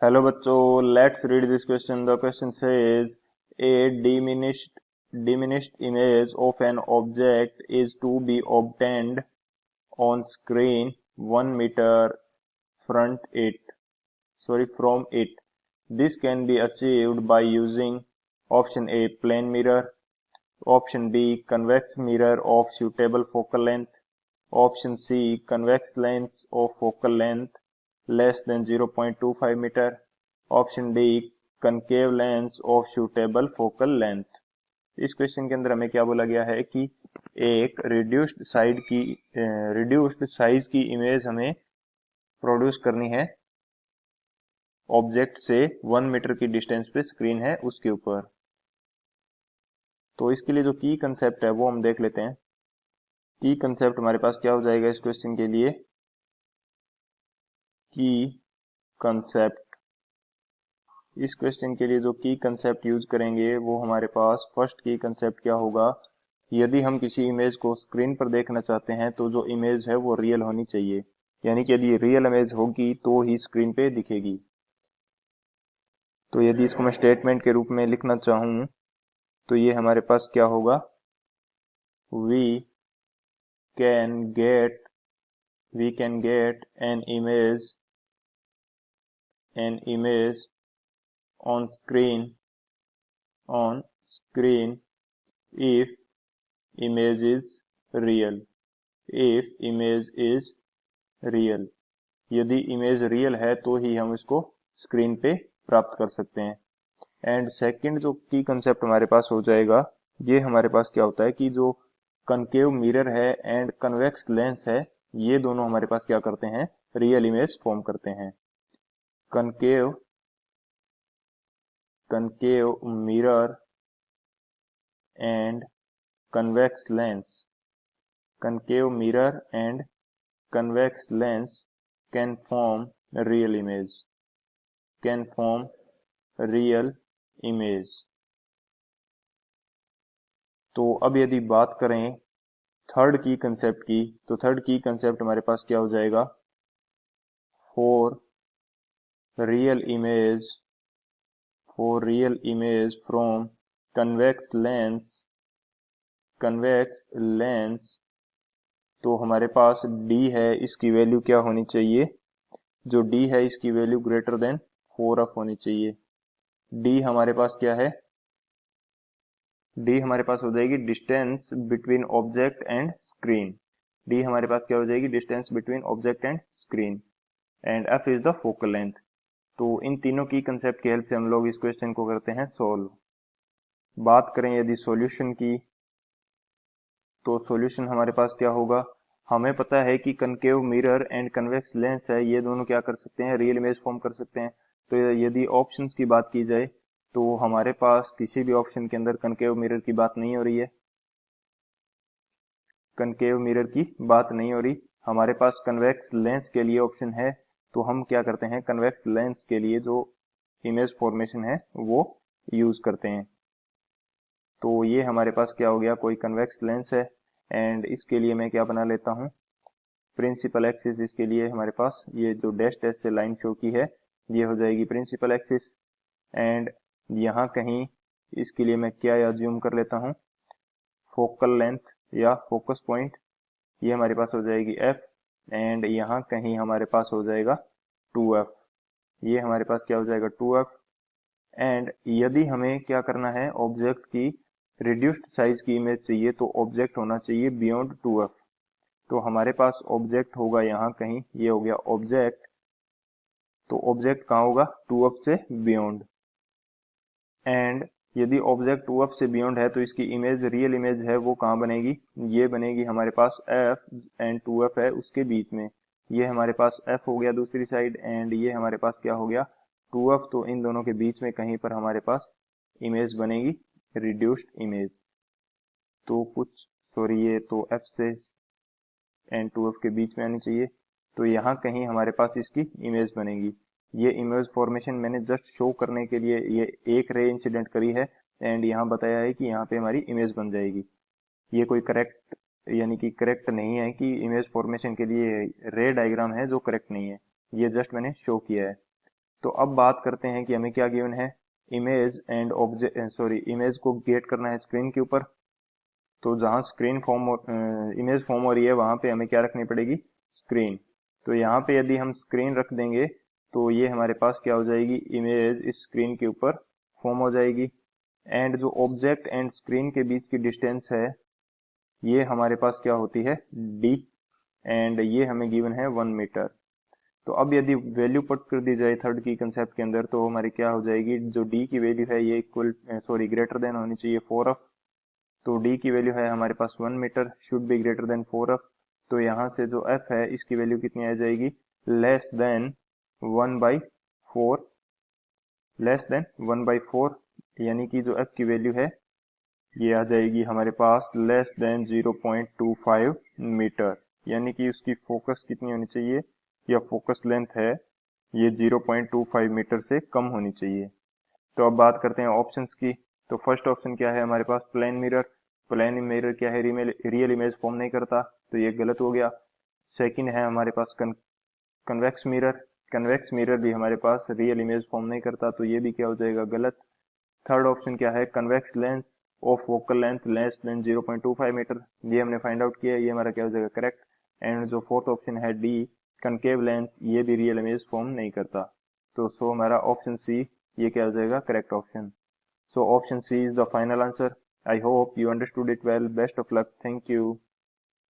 Hello बच्चों, let's read this question. The question says A diminished image of an object is to be obtained on screen 1 meter from it. This can be achieved by using option A plane mirror, option B convex mirror of suitable focal length, option C convex lens of focal length less than 0.25 meter, option D concave lens of suitable focal length. इस question के अंदर हमें क्या बोला गया है कि एक रिड्यूस्ड साइज की इमेज हमें प्रोड्यूस करनी है ऑब्जेक्ट से 1 मीटर की डिस्टेंस पे स्क्रीन है उसके ऊपर. तो इसके लिए जो की कंसेप्ट है वो हम देख लेते हैं. की कंसेप्ट हमारे पास क्या हो जाएगा इस क्वेश्चन के लिए. की कंसेप्ट, इस क्वेश्चन के लिए जो की कंसेप्ट यूज करेंगे वो हमारे पास फर्स्ट की कंसेप्ट क्या होगा. यदि हम किसी इमेज को स्क्रीन पर देखना चाहते हैं तो जो इमेज है वो रियल होनी चाहिए, यानी कि यदि रियल इमेज होगी तो ही स्क्रीन पे दिखेगी. तो यदि इसको मैं स्टेटमेंट के रूप में लिखना चाहूं तो ये हमारे पास क्या होगा. We can get an image on screen if image is real. यदि इमेज रियल है तो ही हम इसको स्क्रीन पे प्राप्त कर सकते हैं. एंड सेकंड जो की कंसेप्ट हमारे पास हो जाएगा, ये हमारे पास क्या होता है कि जो कनकेव मिरर है एंड कन्वेक्स लेंस है, ये दोनों हमारे पास क्या करते हैं, रियल इमेज फॉर्म करते हैं. Concave mirror and convex lens can form real image. तो अब यदि बात करें थर्ड की कंसेप्ट की, तो थर्ड की कंसेप्ट हमारे पास क्या हो जाएगा. For real image from convex lens, तो हमारे पास d है, इसकी वैल्यू क्या होनी चाहिए, जो d है इसकी वैल्यू ग्रेटर देन 4f होनी चाहिए. d हमारे पास क्या है, d हमारे पास हो जाएगी distance between object and screen. d हमारे पास क्या हो जाएगी, distance between object and screen. And f is the focal length. तो इन तीनों की कंसेप्ट की हेल्प से हम लोग इस क्वेश्चन को करते हैं सोल्व. बात करें यदि सॉल्यूशन की, तो सॉल्यूशन हमारे पास क्या होगा. हमें पता है कि concave mirror and convex lens है, ये दोनों क्या कर सकते हैं, रियल इमेज फॉर्म कर सकते हैं. तो यदि ऑप्शंस की बात की जाए तो हमारे पास किसी भी ऑप्शन के अंदर कनकेव मिरर की बात नहीं हो रही है. हमारे पास कन्वेक्स लेंस के लिए ऑप्शन है, तो हम क्या करते हैं, कन्वेक्स लेंस के लिए जो इमेज फॉर्मेशन है वो यूज करते हैं. तो ये हमारे पास क्या हो गया, कोई कन्वेक्स लेंस है एंड इसके लिए मैं क्या बना लेता हूं, प्रिंसिपल एक्सिस. इसके लिए हमारे पास ये जो डैश डैश से लाइन शो की है ये हो जाएगी प्रिंसिपल एक्सिस. एंड यहाँ कहीं इसके लिए मैं क्या अज्यूम कर लेता हूँ, फोकल लेंथ या फोकस पॉइंट, ये हमारे पास हो जाएगी f. एंड यहाँ कहीं हमारे पास हो जाएगा 2f. ये हमारे पास क्या हो जाएगा 2f. एंड यदि हमें क्या करना है, ऑब्जेक्ट की रिड्यूस्ड साइज की इमेज चाहिए तो ऑब्जेक्ट होना चाहिए बियॉन्ड 2f. तो हमारे पास ऑब्जेक्ट होगा यहाँ कहीं, ये हो गया ऑब्जेक्ट. तो ऑब्जेक्ट कहाँ होगा, 2f से बियॉन्ड. एंड यदि ऑब्जेक्ट 2f से बियॉन्ड है तो इसकी इमेज, रियल इमेज है वो कहाँ बनेगी, ये बनेगी हमारे पास f एंड 2f है उसके बीच में. ये हमारे पास f हो गया दूसरी साइड एंड ये हमारे पास क्या हो गया 2f. तो इन दोनों के बीच में कहीं पर हमारे पास इमेज बनेगी रिड्यूस्ड इमेज. तो कुछ सॉरी, ये तो f से एंड 2f के बीच में आनी चाहिए. तो यहाँ कहीं हमारे पास इसकी इमेज बनेगी. ये इमेज फॉर्मेशन मैंने जस्ट शो करने के लिए ये एक रे इंसिडेंट करी है एंड यहाँ बताया है कि यहाँ पे हमारी इमेज बन जाएगी. ये कोई करेक्ट यानी कि करेक्ट नहीं है कि इमेज फॉर्मेशन के लिए रे डायग्राम है जो करेक्ट नहीं है, ये जस्ट मैंने शो किया है. तो अब बात करते हैं कि हमें क्या गिवन है, इमेज एंड ऑब्जेक्ट इमेज को गेट करना है स्क्रीन के ऊपर। तो जहां स्क्रीन फॉर्म इमेज फॉर्म हो रही है वहां पे हमें क्या रखनी पड़ेगी, स्क्रीन। तो यहाँ पे यदि हम स्क्रीन रख देंगे तो ये हमारे पास क्या हो जाएगी, इमेज इस स्क्रीन के ऊपर फॉर्म हो जाएगी। एंड जो ऑब्जेक्ट एंड स्क्रीन के बीच की डिस्टेंस है ये हमारे पास क्या होती है, d, एंड ये हमें गिवन है 1 मीटर। तो अब यदि वैल्यू पुट कर दी जाए थर्ड की कंसेप्ट के अंदर तो हमारी क्या हो जाएगी, जो d की वैल्यू है ये ग्रेटर देन होनी चाहिए 4f। तो d की वैल्यू है हमारे पास 1 meter, should be greater than 4f। तो यहाँ से जो f है इसकी वैल्यू कितनी आ जाएगी, लेस देन 1/4, लेस देन 1/4, यानी कि जो f की वैल्यू है ये आ जाएगी हमारे पास लेस देन 0.25 मीटर, यानी कि उसकी फोकस कितनी होनी चाहिए, या फोकस लेंथ है ये 0.25 मीटर से कम होनी चाहिए। तो अब बात करते हैं ऑप्शंस की। तो फर्स्ट ऑप्शन क्या है हमारे पास, प्लेन मिरर। प्लेन मिरर क्या है, रियल इमेज फॉर्म नहीं करता, तो ये गलत हो गया। सेकंड है हमारे पास कन्वेक्स मिरर। कन्वेक्स मिरर भी हमारे पास रियल इमेज फॉर्म नहीं करता, तो ये भी क्या हो जाएगा, गलत। थर्ड ऑप्शन क्या है, convex lens of focal length less than 0.25 meter, ये हमने फाइंड आउट किया, ये हमारा क्या हो जाएगा, करेक्ट। एंड जो फोर्थ ऑप्शन है डी, कनकेव लेंस, ये भी रियल इमेज फॉर्म नहीं करता। तो सो हमारा ऑप्शन सी ये क्या हो जाएगा, correct option. So option C is the final answer. I hope you understood it well. Best of luck. Thank you.